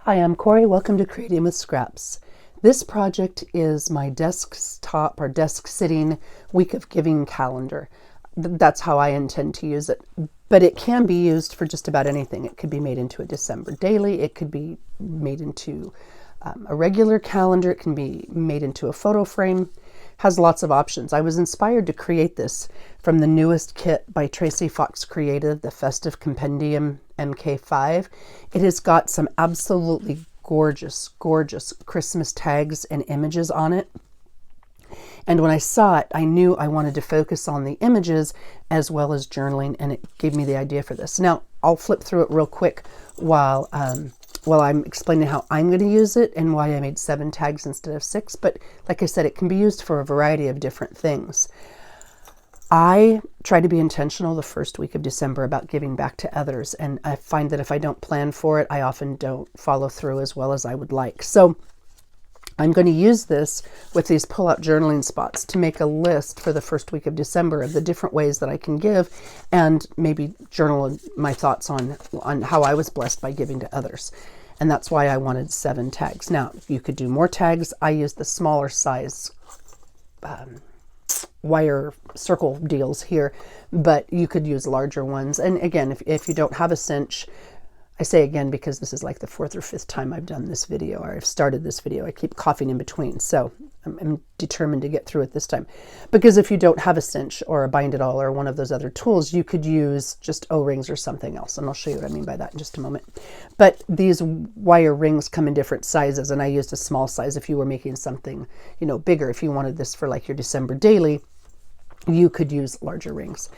Hi, I'm Corey. Welcome to Creating with Scraps. This project is my desktop or desk sitting week of giving calendar. That's how I intend to use it. But it can be used for just about anything. It could be made into a December daily. It could be made into a regular calendar. It can be made into a photo frame. Has lots of options. I was inspired to create this from the newest kit by Tracie Creative, the Festive Compendium MK5. It has got some absolutely gorgeous, gorgeous Christmas tags and images on it. And when I saw it, I knew I wanted to focus on the images as well as journaling, and it gave me the idea for this. Now, I'll flip through it real quick while I'm explaining how I'm going to use it and why I made 7 tags instead of 6. But like I said, it can be used for a variety of different things. I try to be intentional the first week of December about giving back to others, and I find that if I don't plan for it, I often don't follow through as well as I would like. So I'm going to use this with these pull-out journaling spots to make a list for the first week of December of the different ways that I can give, and maybe journal my thoughts on how I was blessed by giving to others. And that's why I wanted 7 tags. Now, you could do more tags. I use the smaller size wire circle deals here, but you could use larger ones. And again, if you don't have a cinch, I say again because this is like the 4th or 5th time I've done this video, or I've started this video. I keep coughing in between, so I'm determined to get through it this time. Because if you don't have a cinch or a bind it all or one of those other tools, you could use just O-rings or something else, and I'll show you what I mean by that in just a moment. But these wire rings come in different sizes, and I used a small size. If you were making something, bigger, if you wanted this for like your December daily, you could use larger rings.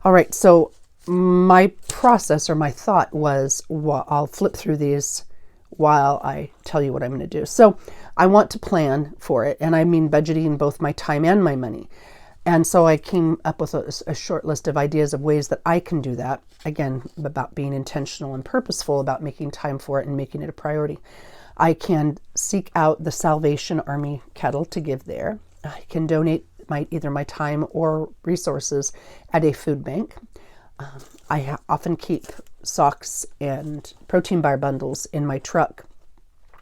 All right, so my process or my thought was, well, I'll flip through these while I tell you what I'm going to do. So I want to plan for it, and I mean budgeting both my time and my money. And so I came up with a short list of ideas of ways that I can do that. Again, about being intentional and purposeful about making time for it and making it a priority. I can seek out the Salvation Army kettle to give there. I can donate either my time or resources at a food bank. I often keep socks and protein bar bundles in my truck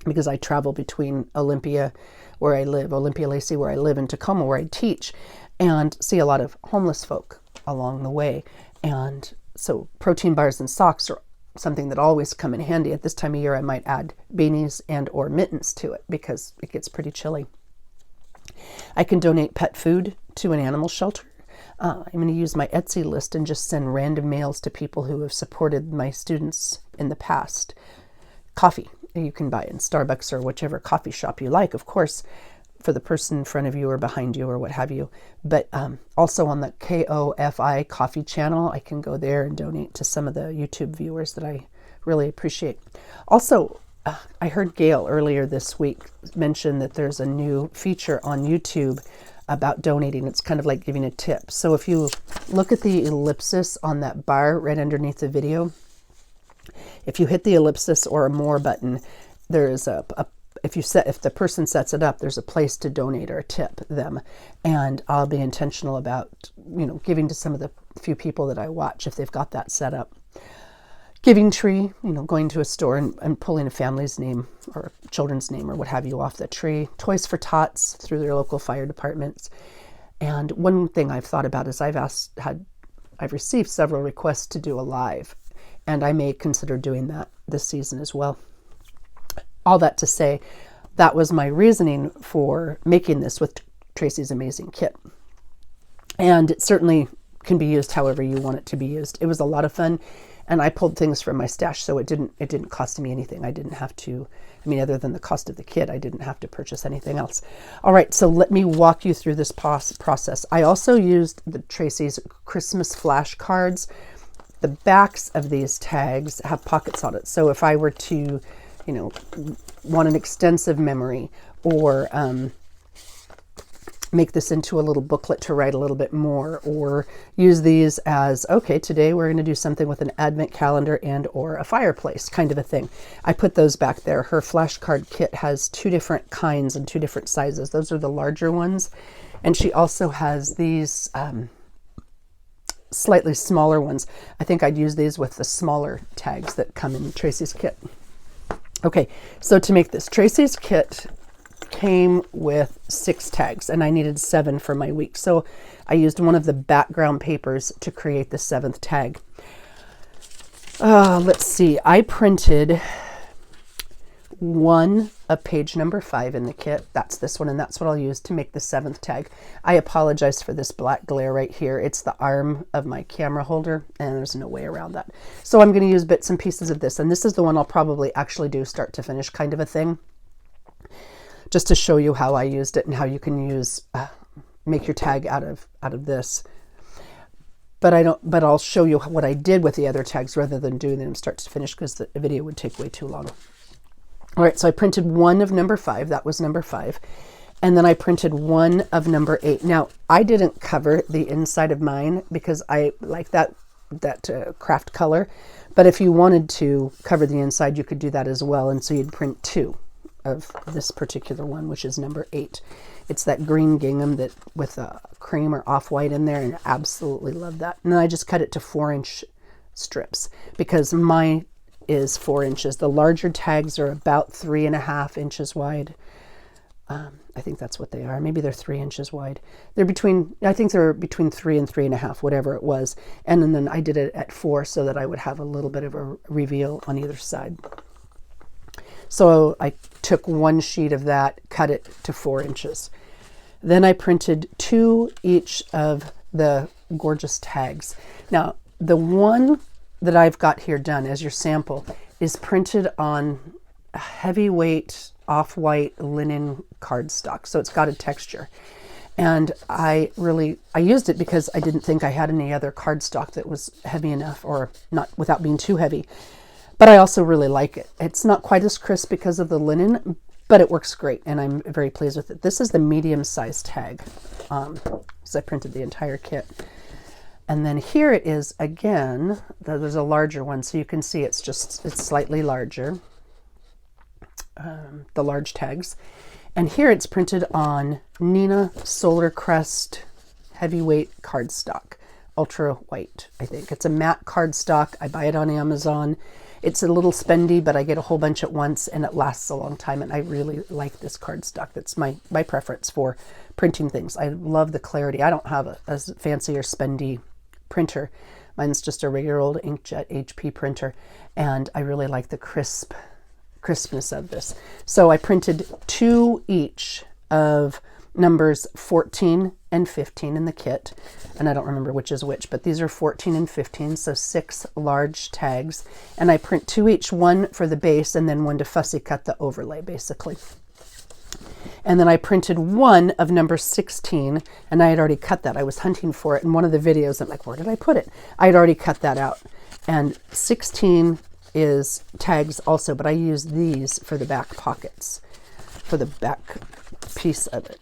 because I travel between Olympia, Lacey, where I live, and Tacoma, where I teach, and see a lot of homeless folk along the way. And so protein bars and socks are something that always come in handy. At this time of year, I might add beanies and or mittens to it because it gets pretty chilly. I can donate pet food to an animal shelter. I'm going to use my Etsy list and just send random mails to people who have supported my students in the past. Coffee you can buy in Starbucks or whichever coffee shop you like, of course, for the person in front of you or behind you or what have you. But also on the KOFI coffee channel, I can go there and donate to some of the YouTube viewers that I really appreciate. Also, I heard Gail earlier this week mention that there's a new feature on YouTube about donating. It's kind of like giving a tip. So if you look at the ellipsis on that bar right underneath the video, if you hit the ellipsis or a more button, there's if the person sets it up, there's a place to donate or tip them. And I'll be intentional about, giving to some of the few people that I watch if they've got that set up. Giving tree, going to a store and pulling a family's name or children's name or what have you off the tree. Toys for Tots through their local fire departments. And one thing I've thought about is I've received several requests to do a live, and I may consider doing that this season as well. All that to say, that was my reasoning for making this with Tracie's amazing kit. And it certainly can be used however you want it to be used. It was a lot of fun. And I pulled things from my stash, so it didn't cost me anything. I didn't have to, other than the cost of the kit, I didn't have to purchase anything else. All right, so let me walk you through this process. I also used the Tracie's Christmas flashcards. The backs of these tags have pockets on it. So if I were to, want an extensive memory or make this into a little booklet to write a little bit more, or use these as, okay, today we're going to do something with an advent calendar and or a fireplace kind of a thing. I put those back there. Her flashcard kit has 2 different kinds and 2 different sizes. Those are the larger ones. And she also has these slightly smaller ones. I think I'd use these with the smaller tags that come in Tracie's kit. Okay, so to make this, Tracie's kit came with 6 tags and I needed 7 for my week. So I used one of the background papers to create the 7th tag. Let's see, I printed one of page number 5 in the kit. That's this one, and that's what I'll use to make the 7th tag. I apologize for this black glare right here. It's the arm of my camera holder, and there's no way around that. So I'm going to use bits and pieces of this, and this is the one I'll probably actually do start to finish kind of a thing, just to show you how I used it and how you can use make your tag out of this. But I'll show you what I did with the other tags rather than doing them start to finish, because the video would take way too long. All right, so I printed one of number 5. That was number 5. And then I printed one of number 8. Now, I didn't cover the inside of mine because I like that craft color. But if you wanted to cover the inside, you could do that as well. And so you'd print 2 of this particular one, which is number 8. It's that green gingham that with a cream or off-white in there, and I absolutely love that. And then I just cut it to 4-inch strips because my is 4 inches. The larger tags are about 3.5 inches wide. I think that's what they are. Maybe they're 3 inches wide. I think they're between 3 and 3.5, whatever it was. And then I did it at 4 so that I would have a little bit of a reveal on either side. So I took one sheet of that, cut it to 4 inches. Then I printed 2 each of the gorgeous tags. Now, the one that I've got here done as your sample is printed on a heavyweight off-white linen cardstock. So it's got a texture. And I used it because I didn't think I had any other cardstock that was heavy enough, or not without being too heavy. But I also really like it. It's not quite as crisp because of the linen, but it works great, and I'm very pleased with it. This is the medium-sized tag, because I printed the entire kit. And then here it is again. There's a larger one, so you can see it's slightly larger, the large tags. And here it's printed on Nina Solar Crest heavyweight cardstock, ultra white, I think. It's a matte cardstock. I buy it on Amazon. It's a little spendy, but I get a whole bunch at once, and it lasts a long time, and I really like this cardstock. That's my preference for printing things. I love the clarity. I don't have a fancy or spendy printer. Mine's just a regular old inkjet HP printer, and I really like the crispness of this. So I printed 2 each of numbers 14 and 15 in the kit, and I don't remember which is which, but these are 14 and 15, so 6 large tags, and I print 2 each, one for the base and then one to fussy cut the overlay basically. And then I printed 1 of number 16, and I had already cut that. I was hunting for it in one of the videos. I'm like, where did I put it? I had already cut that out. And 16 is tags also, but I use these for the back pockets, for the back piece of it.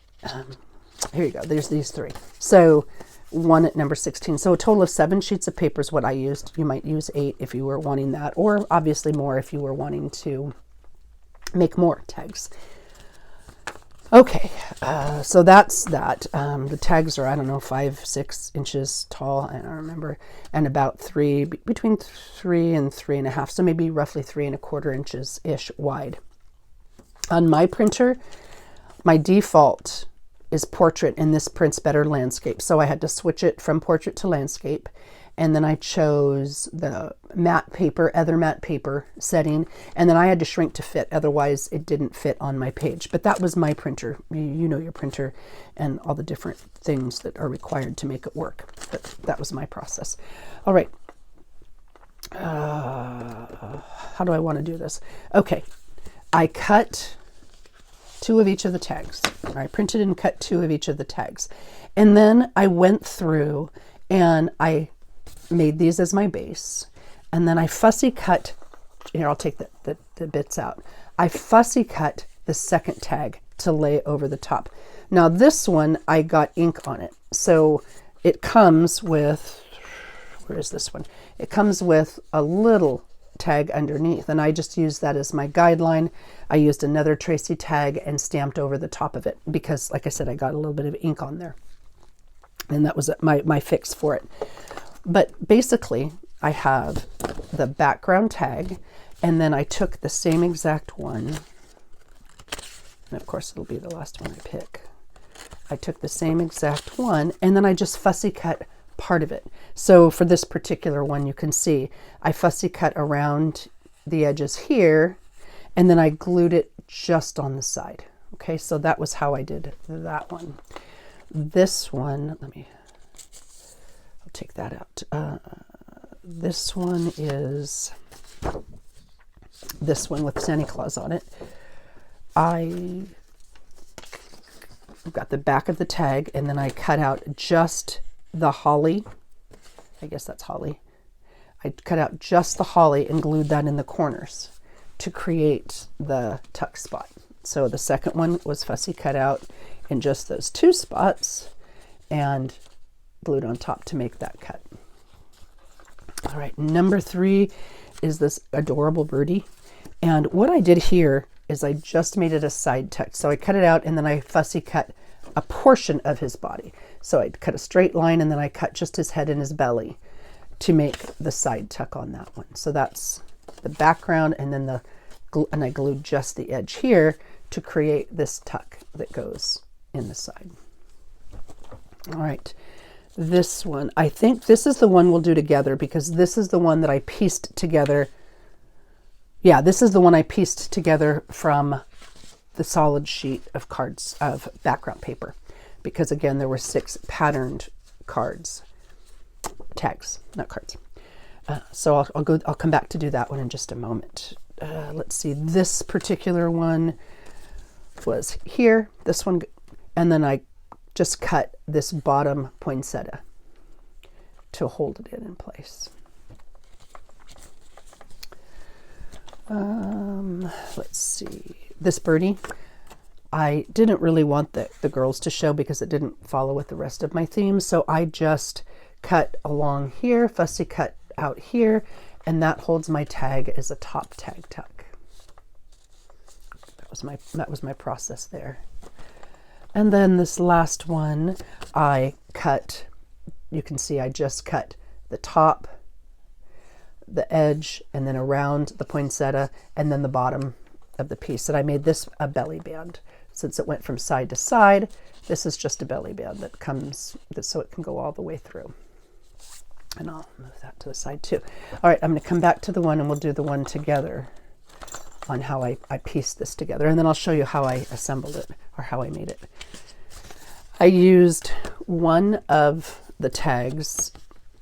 Here you go. There's these 3. So 1 at number 16. So a total of 7 sheets of paper is what I used. You might use 8 if you were wanting that, or obviously more if you were wanting to make more tags. Okay, so that's that. The tags are, I don't know, 5-6 inches tall, I don't remember, and about between 3 and 3.5, so maybe roughly 3¼ inches-ish wide. On my printer, my default is portrait, and this prints better landscape, so I had to switch it from portrait to landscape. And then I chose the matte paper, other matte paper setting, and then I had to shrink to fit, otherwise it didn't fit on my page. But that was my printer. You know your printer and all the different things that are required to make it work. But that was my process. All right. How do I want to do this? Okay. I cut 2 of each of the tags. I printed and cut 2 of each of the tags. And then I went through and I made these as my base, and then I fussy cut, here I'll take the bits out. I fussy cut the second tag to lay over the top. Now this one I got ink on it, so it comes with, where is this one? It comes with a little tag underneath, and I just used that as my guideline. I used another Tracie tag and stamped over the top of it because, like I said, I got a little bit of ink on there, and that was my fix for it. But basically, I have the background tag, And then I took the same exact one, and of course it'll be the last one I pick. I took the same exact one, and then I just fussy cut part of it. So for this particular one, you can see I fussy cut around the edges here, and then I glued it just on the side. Okay, so that was how I did that one. This one, I'll take that out. This one is this one with Santa Claus on it. I've got the back of the tag, and then I cut out just the holly. I guess that's holly. I cut out just the holly and glued that in the corners to create the tuck spot. So the second one was fussy cut out in just those two spots and glued on top to make that cut. All right, number 3 is this adorable birdie. And what I did here is I just made it a side tuck. So I cut it out, and then I fussy cut a portion of his body. So I cut a straight line, and then I cut just his head and his belly to make the side tuck on that one. So that's the background, and then and I glued just the edge here to create this tuck that goes in the side. All right, this one, I think this is the one we'll do together, because this is the one that I pieced together. Yeah, this is the one I pieced together from the solid sheet of cards, of background paper, because again, there were 6 patterned cards, tags, not cards. So I'll come back to do that one in just a moment. Let's see, this particular one was here, this one, and then I just cut this bottom poinsettia to hold it in place. Let's see, this birdie, I didn't really want the girls to show because it didn't follow with the rest of my theme, so I just cut along here, fussy cut out here, and that holds my tag as a top tag tuck. That was my process there. And then this last one, I cut, you can see I just cut the top, the edge, and then around the poinsettia, and then the bottom of the piece. And I made this a belly band. Since it went from side to side, this is just a belly band that comes, so it can go all the way through. And I'll move that to the side too. All right, I'm going to come back to the one, and we'll do the one together on how I pieced this together. And then I'll show you how I assembled it, or how I made it. I used one of the tags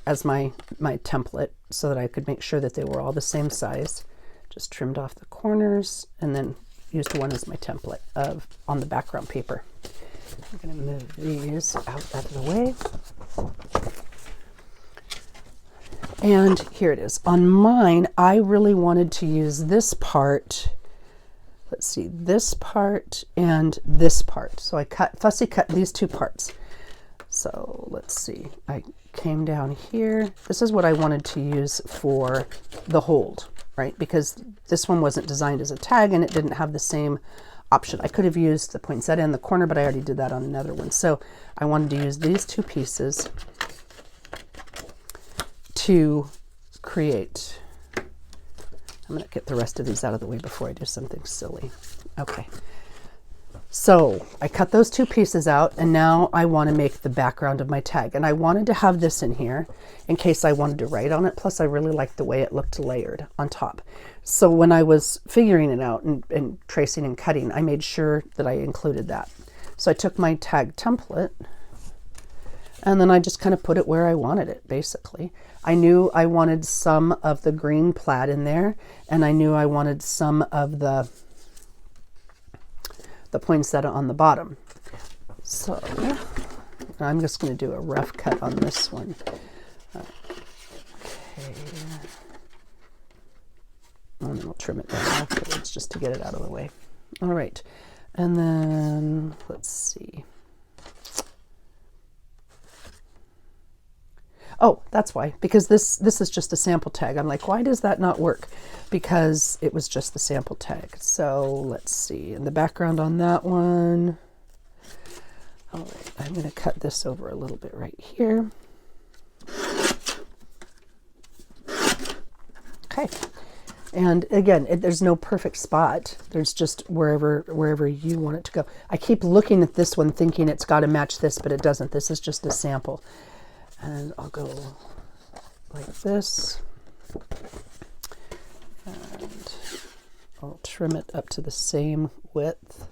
as my template so that I could make sure that they were all the same size. Just trimmed off the corners, and then used one as my template on the background paper. I'm going to move these out of the way. And here it is. On mine, I really wanted to use this part. Let's see, this part and this part. So I fussy cut these 2 parts. So let's see, I came down here. This is what I wanted to use for the hold, right? Because this one wasn't designed as a tag, and it didn't have the same option. I could have used the poinsettia in the corner, but I already did that on another one. So I wanted to use these 2 pieces to create. I'm going to get the rest of these out of the way before I do something silly. Okay. So I cut those 2 pieces out, and now I want to make the background of my tag. And I wanted to have this in here in case I wanted to write on it. Plus, I really liked the way it looked layered on top. So when I was figuring it out and tracing and cutting, I made sure that I included that. So I took my tag template, and then I just kind of put it where I wanted it, basically. I knew I wanted some of the green plaid in there, and I knew I wanted some of the poinsettia on the bottom. So I'm just going to do a rough cut on this one. Okay. And then we'll trim it down afterwards just to get it out of the way. All right. And then let's see. Oh, that's why, because this is just a sample tag. I'm like, why does that not work? Because it was just the sample tag. So let's see, in the background on that one, all right, I'm going to cut this over a little bit right here. Okay, And again, there's no perfect spot. There's just wherever you want it to go. I keep looking at this one thinking it's got to match this, but it doesn't. This is just a sample. And I'll go like this. And I'll trim it up to the same width.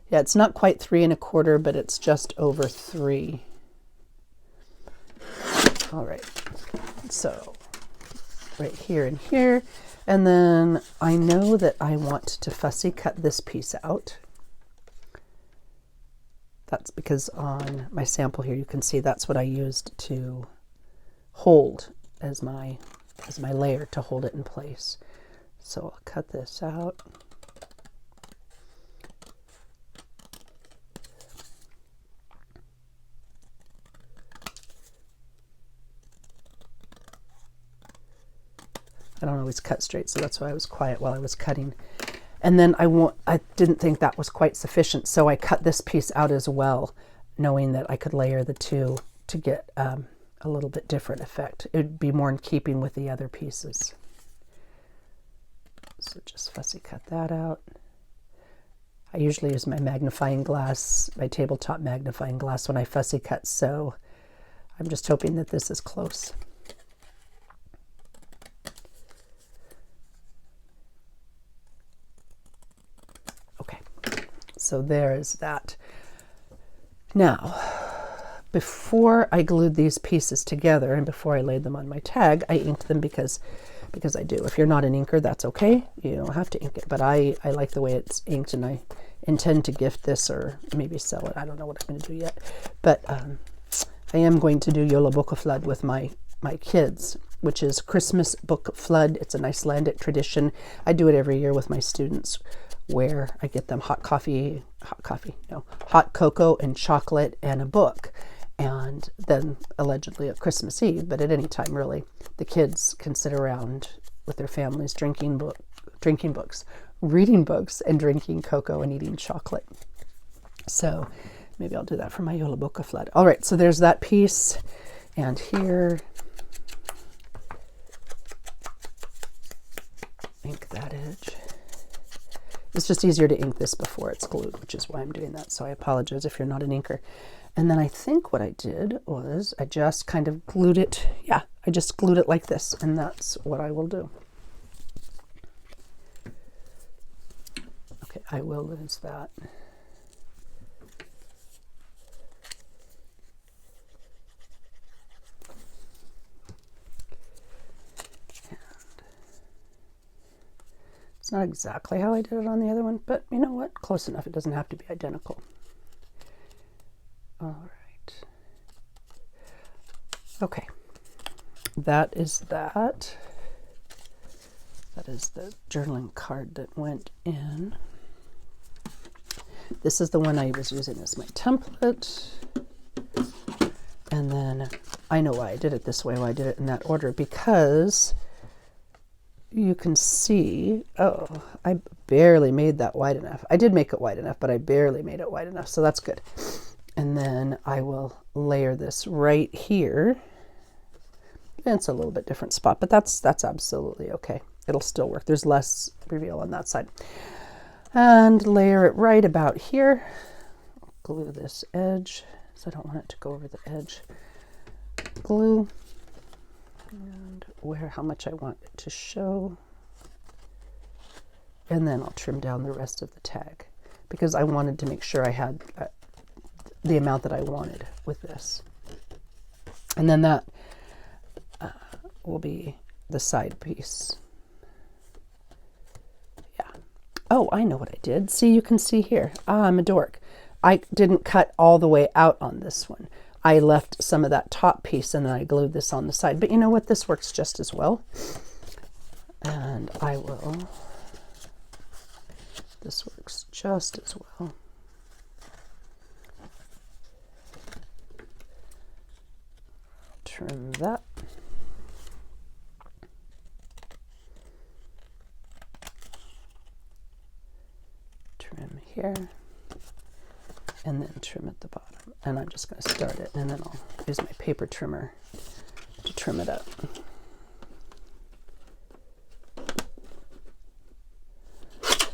Yeah, it's not quite 3 1/4, but it's just over 3. All right, so right here and here. And then I know that I want to fussy cut this piece out. That's because on my sample here, you can see that's what I used to hold as my layer to hold it in place. So I'll cut this out. I don't always cut straight, so that's why I was quiet while I was cutting. And then I didn't think that was quite sufficient, so I cut this piece out as well, knowing that I could layer the two to get a little bit different effect. It would be more in keeping with the other pieces. So just fussy cut that out. I usually use my magnifying glass, my tabletop magnifying glass when I fussy cut, so I'm just hoping that this is close. So there is that. Now, before I glued these pieces together and before I laid them on my tag, I inked them because I do. If you're not an inker, that's okay. You don't have to ink it, but I like the way it's inked, and I intend to gift this or maybe sell it. I don't know what I'm going to do yet, but I am going to do Yola Book of Flood with my kids, which is Christmas Book Flood. It's an Icelandic tradition. I do it every year with my students, where I get them hot cocoa and chocolate and a book. And then allegedly at Christmas Eve, but at any time really, the kids can sit around with their families drinking books, reading books, and drinking cocoa and eating chocolate. So maybe I'll do that for my Yola Book of Flood. All right, so there's that piece. And here, ink that edge. It's just easier to ink this before it's glued, which is why I'm doing that. So I apologize if you're not an inker. And then I think what I did was I just kind of glued it. Yeah, I just glued it like this, and that's what I will do. Okay, I will lose that. It's not exactly how I did it on the other one, but you know what? Close enough. It doesn't have to be identical. All right. Okay. That is that. That is the journaling card that went in. This is the one I was using as my template. And then I know why I did it this way, why I did it in that order, because you can see, oh, I barely made that wide enough. I did make it wide enough, but I barely made it wide enough, so that's good. And then I will layer this right here. It's a little bit different spot, but that's absolutely okay. It'll still work. There's less reveal on that side. And layer it right about here. Glue this edge, so I don't want it to go over the edge. Glue. And how much I want it to show. And then I'll trim down the rest of the tag because I wanted to make sure I had the amount that I wanted with this. And then that will be the side piece. Yeah. Oh, I know what I did. See, you can see here. I'm a dork. I didn't cut all the way out on this one. I left some of that top piece and then I glued this on the side. But you know what? This works just as well. And I will, this works just as well. Trim that. Trim here. And then trim at the bottom. And I'm just going to start it, and then I'll use my paper trimmer to trim it up.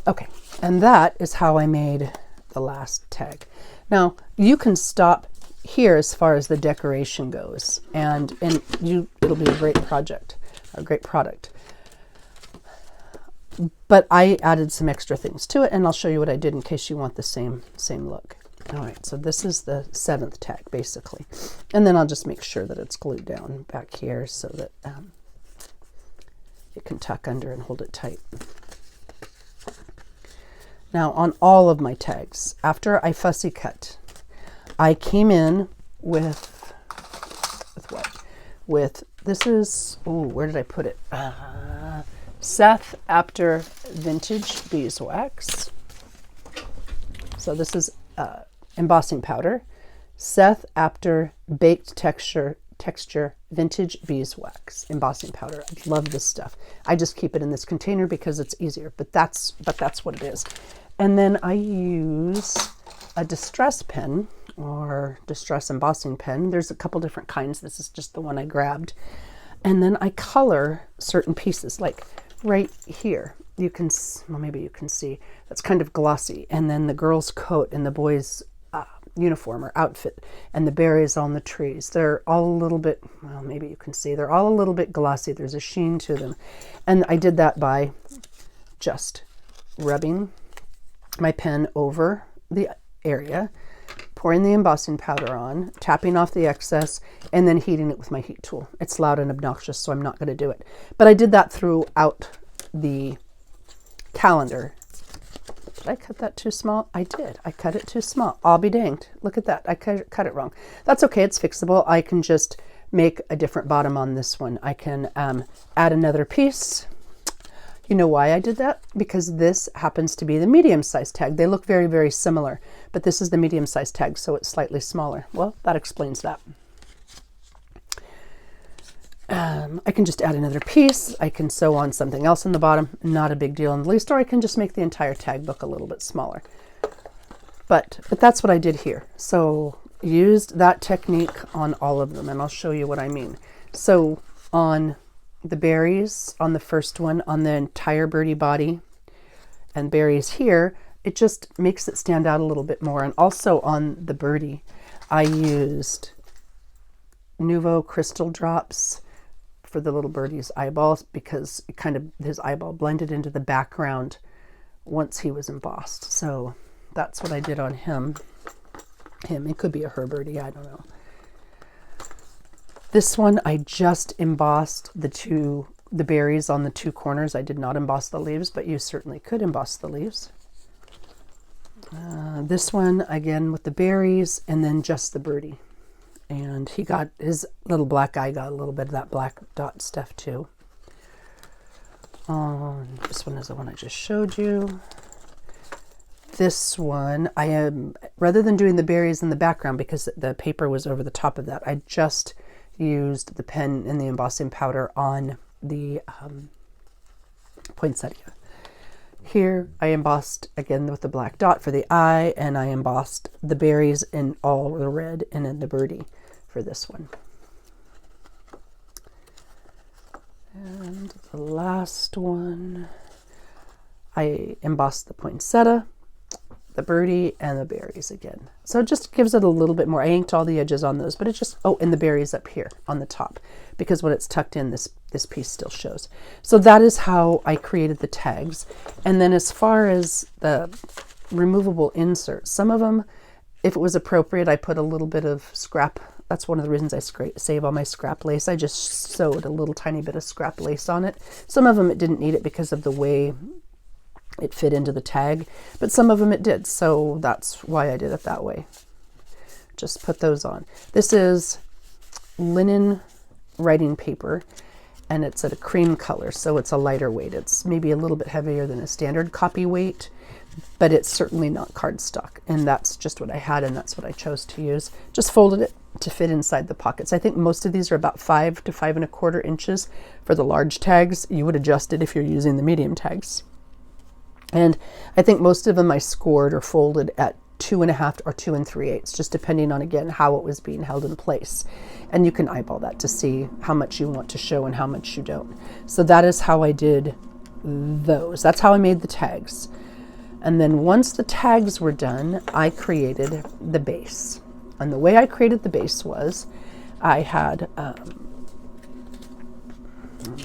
Okay, and that is how I made the last tag. Now you can stop here as far as the decoration goes, and it'll be a great project, a great product. But I added some extra things to it, and I'll show you what I did in case you want the same look. All right, so this is the 7th tag basically, and then I'll just make sure that it's glued down back here so that it can tuck under and hold it tight. Now on all of my tags, after I fussy cut, I came in with what? With, this is, oh, where did I put it? Seth Apter Vintage Beeswax. So this is embossing powder. Seth Apter Baked Texture Vintage Beeswax embossing powder. I love this stuff. I just keep it in this container because it's easier, but that's what it is. And then I use a distress pen or distress embossing pen. There's a couple different kinds. This is just the one I grabbed. And then I color certain pieces, like right here. You can, well, maybe you can see, that's kind of glossy. And then the girl's coat and the boy's uniform or outfit and the berries on the trees. They're all a little bit, well, maybe you can see, they're all a little bit glossy. There's a sheen to them. And I did that by just rubbing my pen over the area, pouring the embossing powder on, tapping off the excess, and then heating it with my heat tool. It's loud and obnoxious, so I'm not going to do it. But I did that throughout the calendar. Did I cut that too small? I did. I cut it too small. I'll be danged. Look at that. I cut it wrong. That's okay. It's fixable. I can just make a different bottom on this one. I can add another piece. You know why I did that? Because this happens to be the medium-sized tag. They look very, very similar, but this is the medium-sized tag, so it's slightly smaller. Well, that explains that. I can just add another piece. I can sew on something else in the bottom. Not a big deal in the least, or I can just make the entire tag book a little bit smaller. But that's what I did here. So used that technique on all of them, and I'll show you what I mean. So on the berries, on the first one, on the entire birdie body and berries here, it just makes it stand out a little bit more. And also on the birdie, I used Nouveau Crystal Drops for the little birdie's eyeballs because it kind of, his eyeball blended into the background once he was embossed. So that's what I did on him. It could be a her birdie, I don't know. This one, I just embossed the berries on the two corners. I did not emboss the leaves, but you certainly could emboss the leaves. This one, again, with the berries, and then just the birdie. And he got, his little black eye got a little bit of that black dot stuff too. This one is the one I just showed you. This one, I am, rather than doing the berries in the background because the paper was over the top of that, I just used the pen and the embossing powder on the poinsettia. Here I embossed again with the black dot for the eye, and I embossed the berries in all the red and in the birdie for this one. And the last one, I embossed the poinsettia, the birdie, and the berries again. So it just gives it a little bit more. I inked all the edges on those, but it just, oh, and the berries up here on the top, because when it's tucked in, this piece still shows. So that is how I created the tags. And then as far as the removable inserts, some of them, if it was appropriate, I put a little bit of scrap. That's one of the reasons I save all my scrap lace. I just sewed a little tiny bit of scrap lace on it. Some of them it didn't need it because of the way it fit into the tag, but some of them it did, so that's why I did it that way. Just put those on. This is linen writing paper, and it's at a cream color, so it's a lighter weight. It's maybe a little bit heavier than a standard copy weight, but it's certainly not cardstock, and that's just what I had, and that's what I chose to use. Just folded it to fit inside the pockets. I think most of these are about 5 to 5 1/4 inches for the large tags. You would adjust it if you're using the medium tags. And I think most of them I scored or folded at 2 1/2 or 2 3/8, just depending on, again, how it was being held in place. And you can eyeball that to see how much you want to show and how much you don't. So that is how I did those. That's how I made the tags. And then once the tags were done, I created the base. And the way I created the base was I had,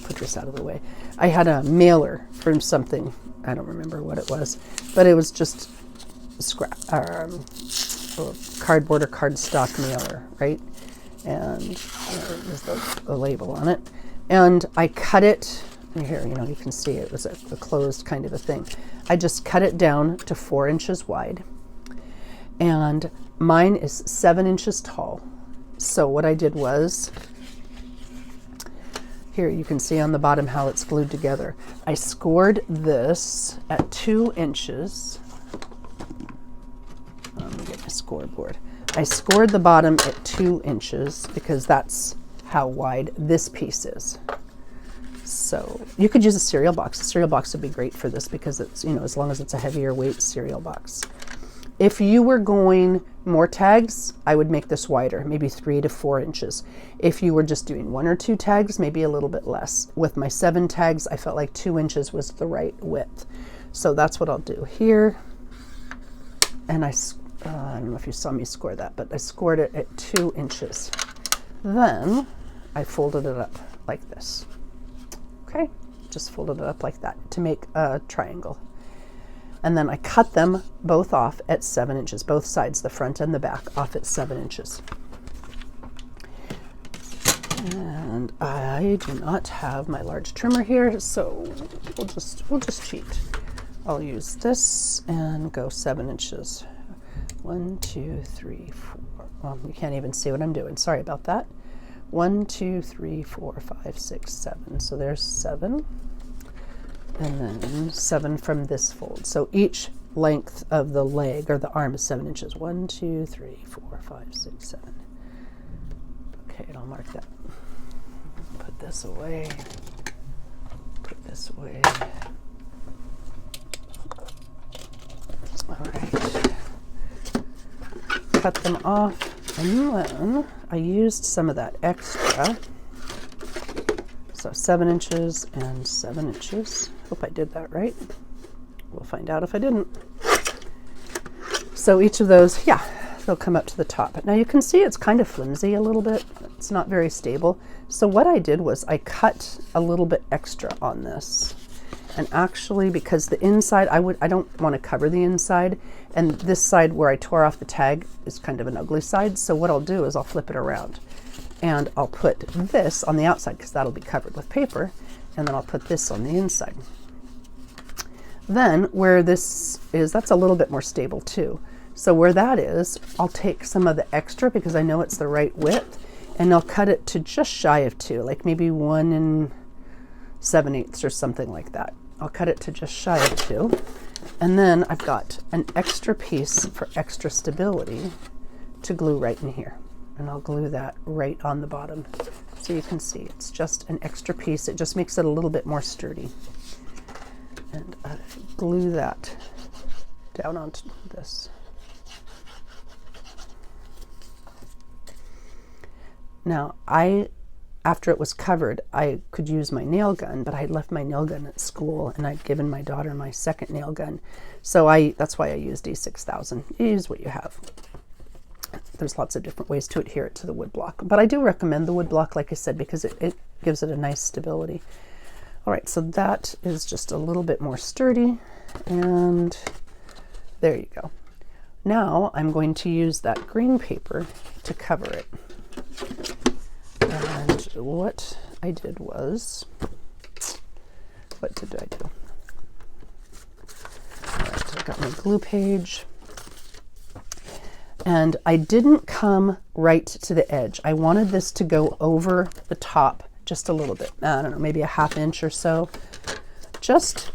put this out of the way. I had a mailer from something. I don't remember what it was, but it was just cardboard or cardstock mailer, right? And there's the label on it. And I cut it, here, you can see it was a closed kind of a thing. I just cut it down to 4 inches wide. And mine is 7 inches tall. So what I did was, here you can see on the bottom how it's glued together. I scored this at 2 inches. Let me get my scoreboard. I scored the bottom at 2 inches because that's how wide this piece is. So you could use a cereal box. A cereal box would be great for this because it's, as long as it's a heavier weight cereal box. If you were going more tags, I would make this wider, maybe 3 to 4 inches. If you were just doing 1 or 2 tags, maybe a little bit less. With my 7 tags, I felt like 2 inches was the right width. So that's what I'll do here. And I don't know if you saw me score that, but I scored it at 2 inches. Then I folded it up like this. Okay, just folded it up like that to make a triangle. And then I cut them both off at 7 inches, both sides, the front and the back, off at 7 inches. And I do not have my large trimmer here, so we'll just cheat. I'll use this and go 7 inches. 1, 2, 3, 4. Well, you can't even see what I'm doing. Sorry about that. 1, 2, 3, 4, 5, 6, 7. So there's 7. And then 7 from this fold. So each length of the leg or the arm is 7 inches. 1, 2, 3, 4, 5, 6, 7. Okay, and I'll mark that. Put this away. Put this away. All right. Cut them off, and then I used some of that extra. So 7 inches and 7 inches. Hope I did that right. We'll find out if I didn't. So each of those, yeah, they'll come up to the top. Now you can see it's kind of flimsy a little bit. It's not very stable. So what I did was I cut a little bit extra on this. And actually, because the inside, I don't want to cover the inside, and this side where I tore off the tag is kind of an ugly side. So what I'll do is I'll flip it around. And I'll put this on the outside because that'll be covered with paper, and then I'll put this on the inside. Then where this is, that's a little bit more stable too. So where that is, I'll take some of the extra because I know it's the right width, and I'll cut it to just shy of 2, like maybe 1 7/8 or something like that. I'll cut it to just shy of 2. And then I've got an extra piece for extra stability to glue right in here. And I'll glue that right on the bottom. So you can see it's just an extra piece. It just makes it a little bit more sturdy. And I glue that down onto this. Now after it was covered, I could use my nail gun, but I had left my nail gun at school and I'd given my daughter my second nail gun. So that's why I used E6000. Use what you have. There's lots of different ways to adhere it to the wood block, but I do recommend the wood block, like I said, because it gives it a nice stability. All right, so that is just a little bit more sturdy, and there you go. Now I'm going to use that green paper to cover it. And what I did was, what did I do? All right, so I got my glue page. And I didn't come right to the edge. I wanted this to go over the top just a little bit. I don't know, maybe a 1/2 inch or so. Just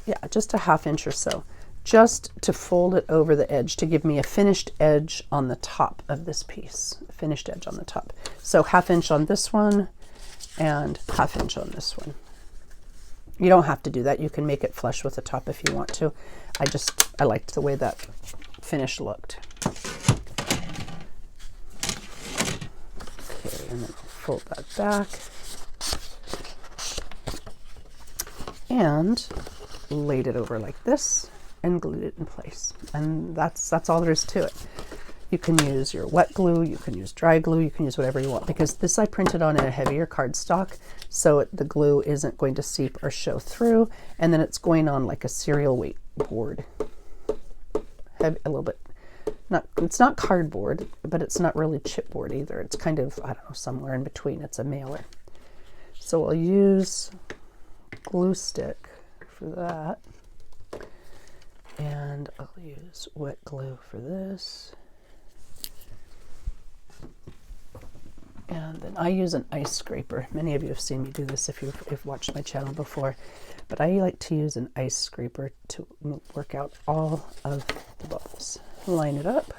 a 1/2 inch or so. Just to fold it over the edge to give me a finished edge on the top of this piece. A finished edge on the top. So 1/2 inch on this one and 1/2 inch on this one. You don't have to do that. You can make it flush with the top if you want to. I liked the way that finish looked. Okay, and then I'll fold that back and laid it over like this. and glued it in place. And that's all there is to it. You can use your wet glue, you can use dry glue, you can use whatever you want, because this I printed on a heavier cardstock, so the glue isn't going to seep or show through, and then it's going on like a cereal weight board. Heavy, a little bit, it's not cardboard, but it's not really chipboard either. It's kind of, I don't know, somewhere in between. It's a mailer. So I'll use glue stick for that, and I'll use wet glue for this. And then I use an ice scraper. Many of you have seen me do this if you've watched my channel before, but I like to use an ice scraper to work out all of the bubbles. Line it up,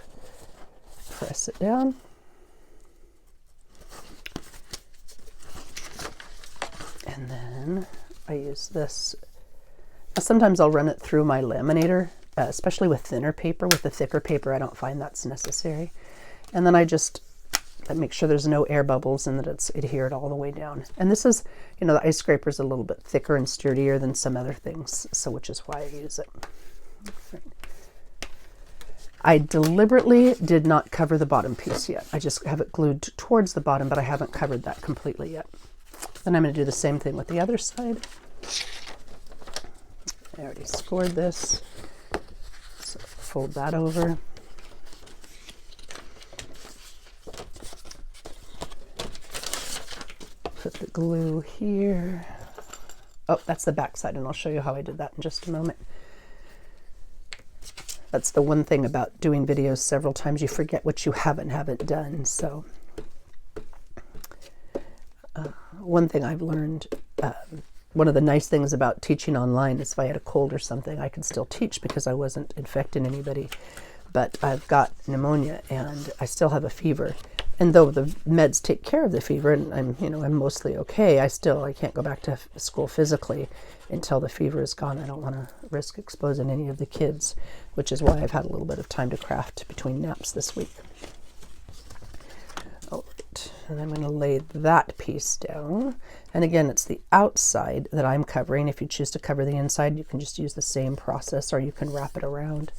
press it down, and then I use this. Sometimes I'll run it through my laminator, especially with thinner paper. With the thicker paper, I don't find that's necessary. And then I just make sure there's no air bubbles and that it's adhered all the way down. And this is, you know, the ice scraper is a little bit thicker and sturdier than some other things, so which is why I use it. I deliberately did not cover the bottom piece yet. I just have it glued towards the bottom, but I haven't covered that completely yet. Then I'm going to do the same thing with the other side. I already scored this, so fold that over. Put the glue here. Oh, that's the back side, and I'll show you how I did that in just a moment. That's the one thing about doing videos several times, you forget what you haven't done. So one thing I've learned, one of the nice things about teaching online is if I had a cold or something, I could still teach because I wasn't infecting anybody. But I've got pneumonia and I still have a fever. And though the meds take care of the fever and I'm mostly okay, I can't go back to school physically until the fever is gone. I don't want to risk exposing any of the kids, which is why I've had a little bit of time to craft between naps this week. All right, and I'm going to lay that piece down. And again, it's the outside that I'm covering. If you choose to cover the inside, you can just use the same process, or you can wrap it around.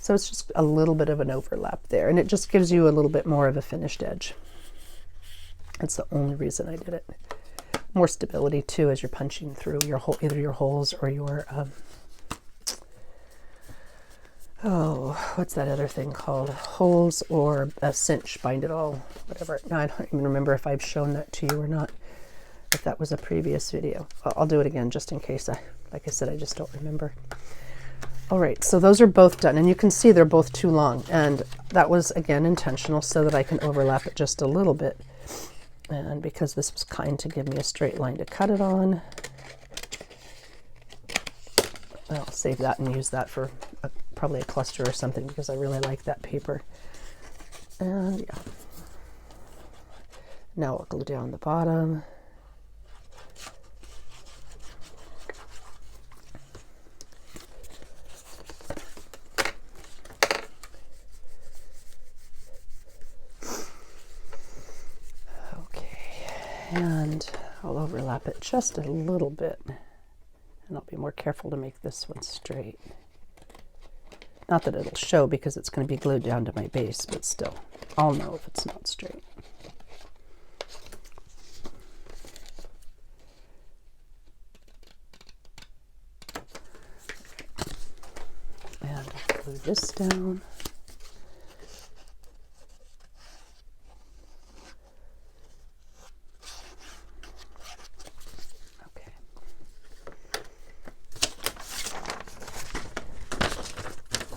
So it's just a little bit of an overlap there, and it just gives you a little bit more of a finished edge. That's the only reason I did it. More stability too as you're punching through your either your holes or your what's that other thing called? Holes or a cinch, bind it all, whatever. Now, I don't even remember if I've shown that to you or not, if that was a previous video. I'll do it again just in case. Like I said, I just don't remember. All right, so those are both done, and you can see they're both too long, and that was, again, intentional so that I can overlap it just a little bit. And because this was kind to give me a straight line to cut it on, I'll save that and use that for probably a cluster or something, because I really like that paper. And yeah. Now I'll glue down the bottom. And I'll overlap it just a little bit, and I'll be more careful to make this one straight. Not that it'll show because it's going to be glued down to my base, but still, I'll know if it's not straight. And I'll glue this down.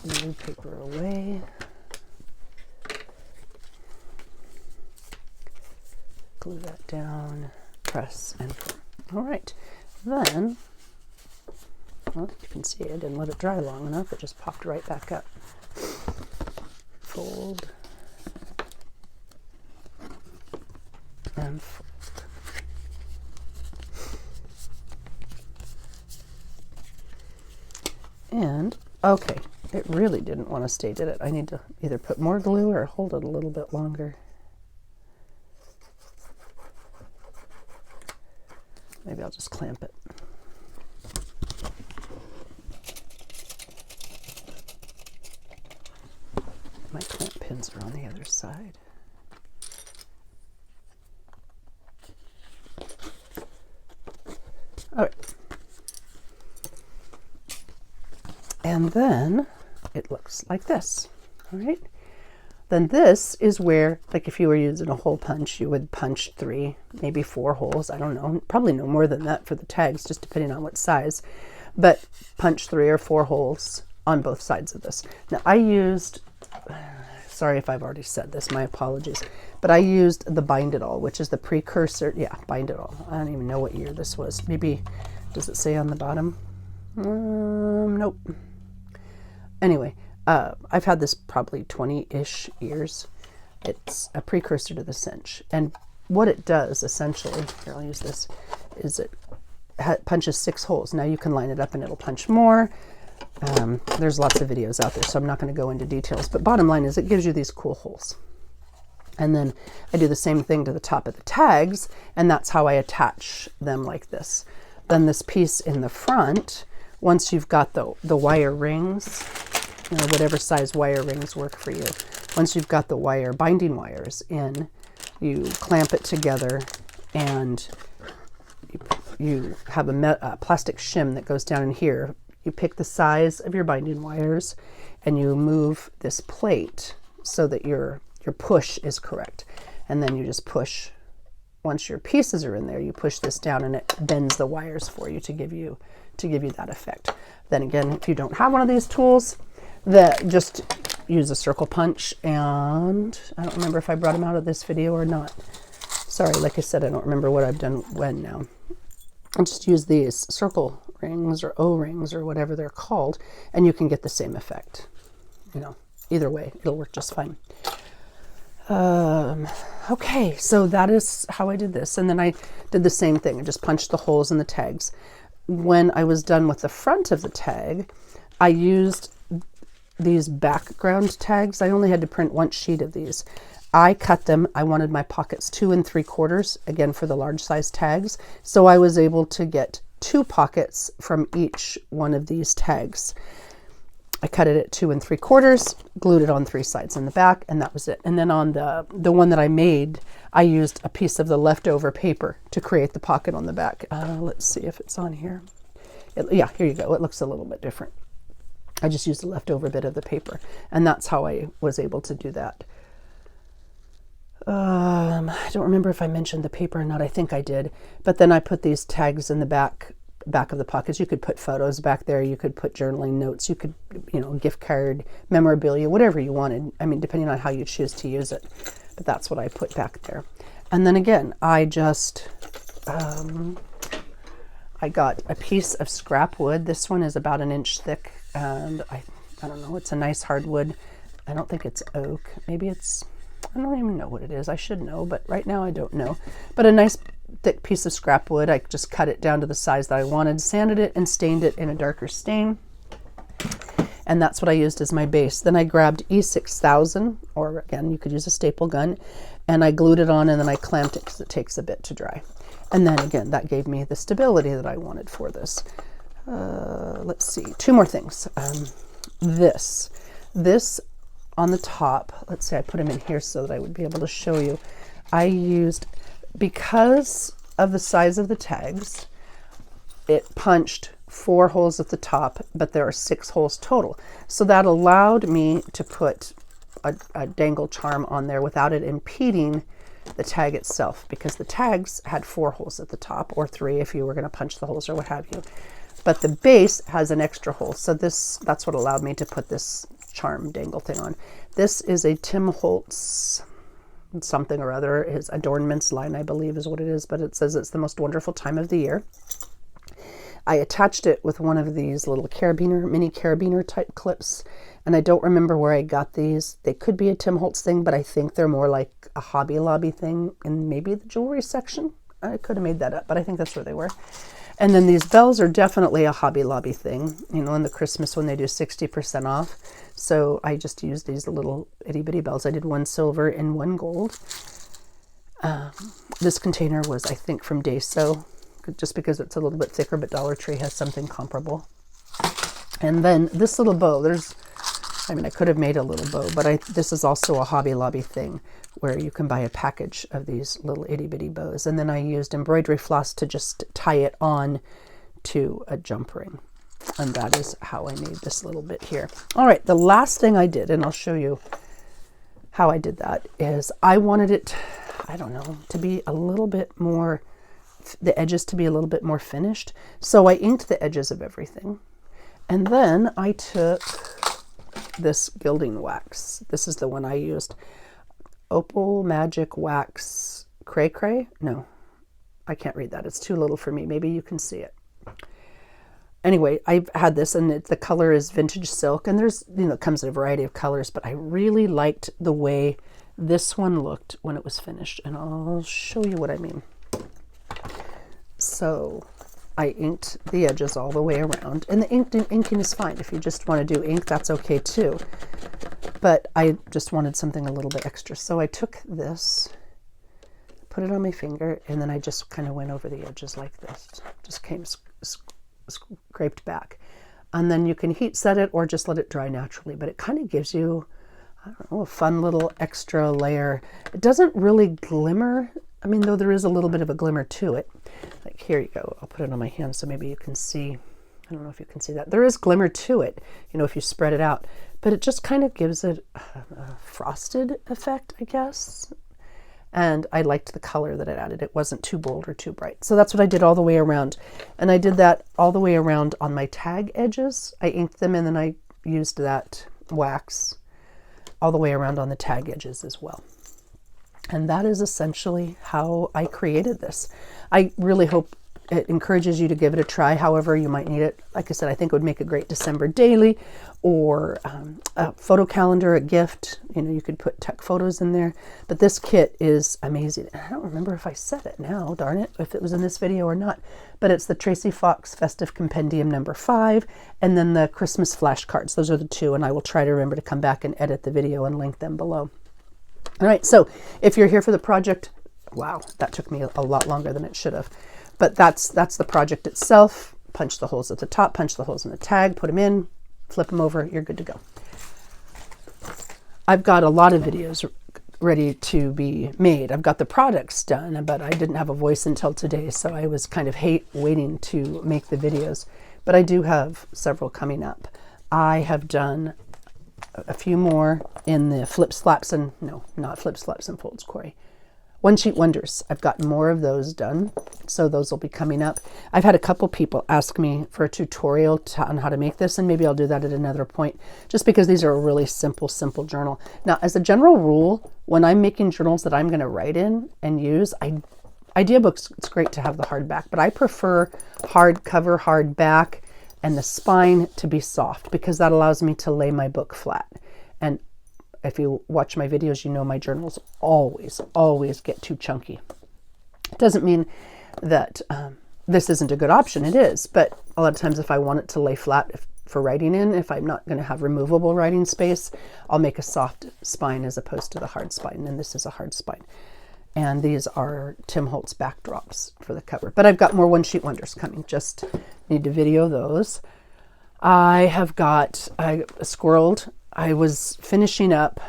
Glue paper away. Glue that down, press, and all right. Then, well, you can see I didn't let it dry long enough. It just popped right back up. Fold and fold. And okay. It really didn't want to stay, did it? I need to either put more glue or hold it a little bit longer. Maybe I'll just clamp it. My clamp pins are on the other side. All right. And then it looks like this, all right? Then this is where, like if you were using a hole punch, you would punch 3, maybe 4 holes. I don't know, probably no more than that for the tags, just depending on what size. But punch 3 or 4 holes on both sides of this. Now I used, sorry if I've already said this, my apologies, but I used the Bind It All, which is the precursor. Yeah, Bind It All. I don't even know what year this was. Maybe, does it say on the bottom? Nope. Anyway, I've had this probably 20-ish years. It's a precursor to the cinch. And what it does, essentially, here I'll use this, is it punches 6 holes. Now you can line it up and it'll punch more. There's lots of videos out there, so I'm not going to go into details. But bottom line is it gives you these cool holes. And then I do the same thing to the top of the tags, and that's how I attach them like this. Then this piece in the front, once you've got the wire rings, you know, whatever size wire rings work for you. Once you've got the wire, binding wires in, you clamp it together, and you have a plastic shim that goes down in here. You pick the size of your binding wires, and you move this plate so that your push is correct. And then you just push. Once your pieces are in there, you push this down, and it bends the wires for you to give you that effect. Then again, if you don't have one of these tools, just use a circle punch, and I don't remember if I brought them out of this video or not. Sorry, like I said, I don't remember what I've done when now. I'll just use these circle rings or O-rings or whatever they're called, and you can get the same effect. You know, either way, it'll work just fine. Okay, so that is how I did this. And then I did the same thing. I just punched the holes in the tags. When I was done with the front of the tag, I used these background tags. I only had to print 1 sheet of these. I cut them. I wanted my pockets 2 3/4, again for the large size tags. So I was able to get 2 pockets from each one of these tags. I cut it at 2 3/4, glued it on 3 sides in the back, and that was it. And then on the one that I made, I used a piece of the leftover paper to create the pocket on the back. Let's see if it's on here. Yeah, here you go. It looks a little bit different. I just used a leftover bit of the paper, and that's how I was able to do that. I don't remember if I mentioned the paper or not. I think I did. But then I put these tags in the back of the pockets. You could put photos back there. You could put journaling notes. You could, you know, gift card, memorabilia, whatever you wanted. I mean, depending on how you choose to use it. But that's what I put back there. And then again, I just, I got a piece of scrap wood. This one is about 1 inch thick. And I don't know, it's a nice hardwood. I don't think it's oak. Maybe it's, I don't even know what it is. I should know, but right now I don't know. But a nice thick piece of scrap wood. I just cut it down to the size that I wanted, sanded it, and stained it in a darker stain. And that's what I used as my base. Then I grabbed E6000, or again, you could use a staple gun, and I glued it on, and then I clamped it because it takes a bit to dry. And then again, that gave me the stability that I wanted for this. Let's see, 2 more things. This on the top, let's say I put them in here so that I would be able to show you. I used, because of the size of the tags, it punched 4 holes at the top, but there are 6 holes total. So that allowed me to put a dangle charm on there without it impeding the tag itself, because the tags had 4 holes at the top, or 3 if you were going to punch the holes or what have you. But the base has an extra hole. So that's what allowed me to put this charm dangle thing on. This is a Tim Holtz something or other. His adornments line, I believe, is what it is, but it says it's the most wonderful time of the year. I attached it with one of these little mini carabiner type clips, and I don't remember where I got these. They could be a Tim Holtz thing, but I think they're more like a Hobby Lobby thing in maybe the jewelry section. I could have made that up, but I think that's where they were. And then these bells are definitely a Hobby Lobby thing, you know, in the Christmas when they do 60% off. So I just used these little itty bitty bells. I did 1 silver and 1 gold. This container was, I think, from Daiso, just because it's a little bit thicker, but Dollar Tree has something comparable. And then this little bow, I mean, I could have made a little bow, but this is also a Hobby Lobby thing where you can buy a package of these little itty bitty bows. And then I used embroidery floss to just tie it on to a jump ring. And that is how I made this little bit here. All right, the last thing I did, and I'll show you how I did that, is I wanted it, I don't know, to be a little bit more, the edges to be a little bit more finished. So I inked the edges of everything. And then I took this gilding wax. This is the one I used. Opal Magic Wax Cray Cray? No, I can't read that. It's too little for me. Maybe you can see it. Anyway, I've had this, and the color is vintage silk, and there's, you know, it comes in a variety of colors, but I really liked the way this one looked when it was finished, and I'll show you what I mean. So I inked the edges all the way around, and the inking is fine. If you just want to do ink, that's okay too. But I just wanted something a little bit extra. So I took this, put it on my finger, and then I just kind of went over the edges like this. Just came scraped back. And then you can heat set it or just let it dry naturally, but it kind of gives you, I don't know, a fun little extra layer. It doesn't really glimmer. I mean, though there is a little bit of a glimmer to it. Like, here you go. I'll put it on my hand so maybe you can see. I don't know if you can see that. There is glimmer to it, you know, if you spread it out, but it just kind of gives it a frosted effect, I guess. And I liked the color that it added. It wasn't too bold or too bright. So that's what I did all the way around. And I did that all the way around on my tag edges. I inked them, and then I used that wax all the way around on the tag edges as well. And that is essentially how I created this. I really hope it encourages you to give it a try, however you might need it. Like I said, I think it would make a great December daily, or a photo calendar, a gift. You know, you could put tech photos in there. But this kit is amazing. I don't remember if I said it now, darn it, if it was in this video or not. But it's the Tracie Festive Compendium #5, and then the Christmas flashcards. Those are the two, and I will try to remember to come back and edit the video and link them below. All right, so if you're here for the project, wow, that took me a lot longer than it should have. But that's the project itself. Punch the holes at the top, punch the holes in the tag, put them in, flip them over, you're good to go. I've got a lot of videos ready to be made. I've got the products done, but I didn't have a voice until today, so I was kind of waiting to make the videos. But I do have several coming up. I have done a few more in the flips, flaps, and no, not flips, flaps, and folds, Corey. One Sheet Wonders. I've got more of those done, so those will be coming up. I've had a couple people ask me for a tutorial on how to make this, and maybe I'll do that at another point, just because these are a really simple journal. Now, as a general rule, when I'm making journals that I'm going to write in and use, idea books, it's great to have the hardback, but I prefer hard cover, hard back, and the spine to be soft, because that allows me to lay my book flat. And if you watch my videos, you know my journals always get too chunky. It doesn't mean that this isn't a good option. It is, but a lot of times if I want it to lay flat for writing in, if I'm not going to have removable writing space, I'll make a soft spine as opposed to the hard spine, and this is a hard spine. And these are Tim Holtz backdrops for the cover. But I've got more One Sheet Wonders coming. Just need to video those. I squirreled. I was finishing up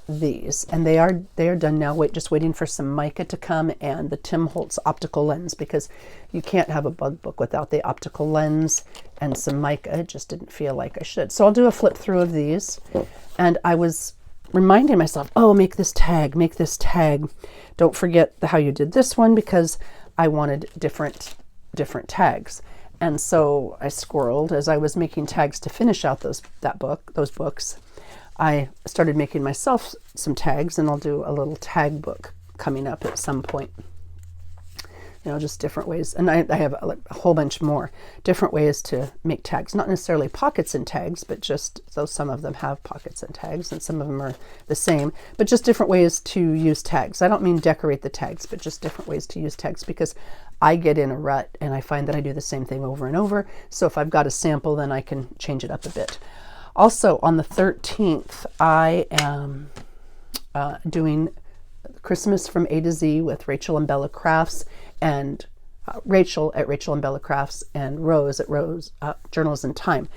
these, and they are done now. Just waiting for some mica to come and the Tim Holtz optical lens, because you can't have a bug book without the optical lens and some mica. It just didn't feel like I should. So I'll do a flip through of these, and I was reminding myself, oh, make this tag. Don't forget how you did this one, because I wanted different tags. And so I squirreled as I was making tags to finish out those books. I started making myself some tags, and I'll do a little tag book coming up at some point. You know, just different ways. And I have a whole bunch more different ways to make tags. Not necessarily pockets and tags, but just, though some of them have pockets and tags and some of them are the same, but just different ways to use tags. I don't mean decorate the tags, but just different ways to use tags, because I get in a rut and I find that I do the same thing over and over. So if I've got a sample, then I can change it up a bit. Also, on the 13th, I am doing Christmas from A to Z with Rachel and Bella Crafts, and Rachel at Rachel and Bella Crafts, and Rose at Rose Journals in Time.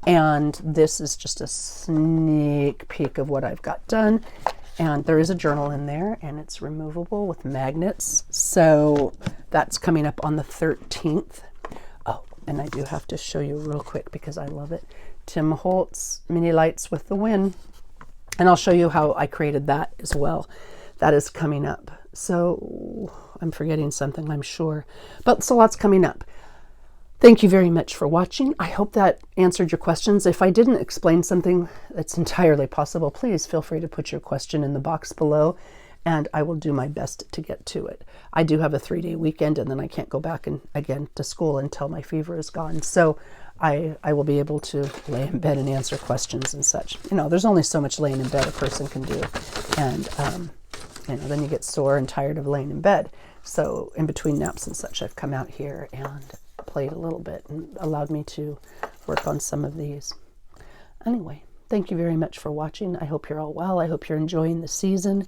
And this is just a sneak peek of what I've got done. And there is a journal in there, and it's removable with magnets. So that's coming up on the 13th. Oh, and I do have to show you real quick because I love it. Tim Holtz Mini Lights with the Wind. And I'll show you how I created that as well. That is coming up. So I'm forgetting something, I'm sure. But so lots coming up. Thank you very much for watching. I hope that answered your questions. If I didn't explain something that's entirely possible, please feel free to put your question in the box below, and I will do my best to get to it. I do have a 3-day weekend, and then I can't go back again to school until my fever is gone. So I will be able to lay in bed and answer questions and such. You know, there's only so much laying in bed a person can do. And, you know, then you get sore and tired of laying in bed. So in between naps and such, I've come out here and played a little bit and allowed me to work on some of these. Anyway, thank you very much for watching. I hope you're all well. I hope you're enjoying the season,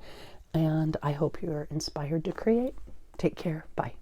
and I hope you're inspired to create. Take care. Bye.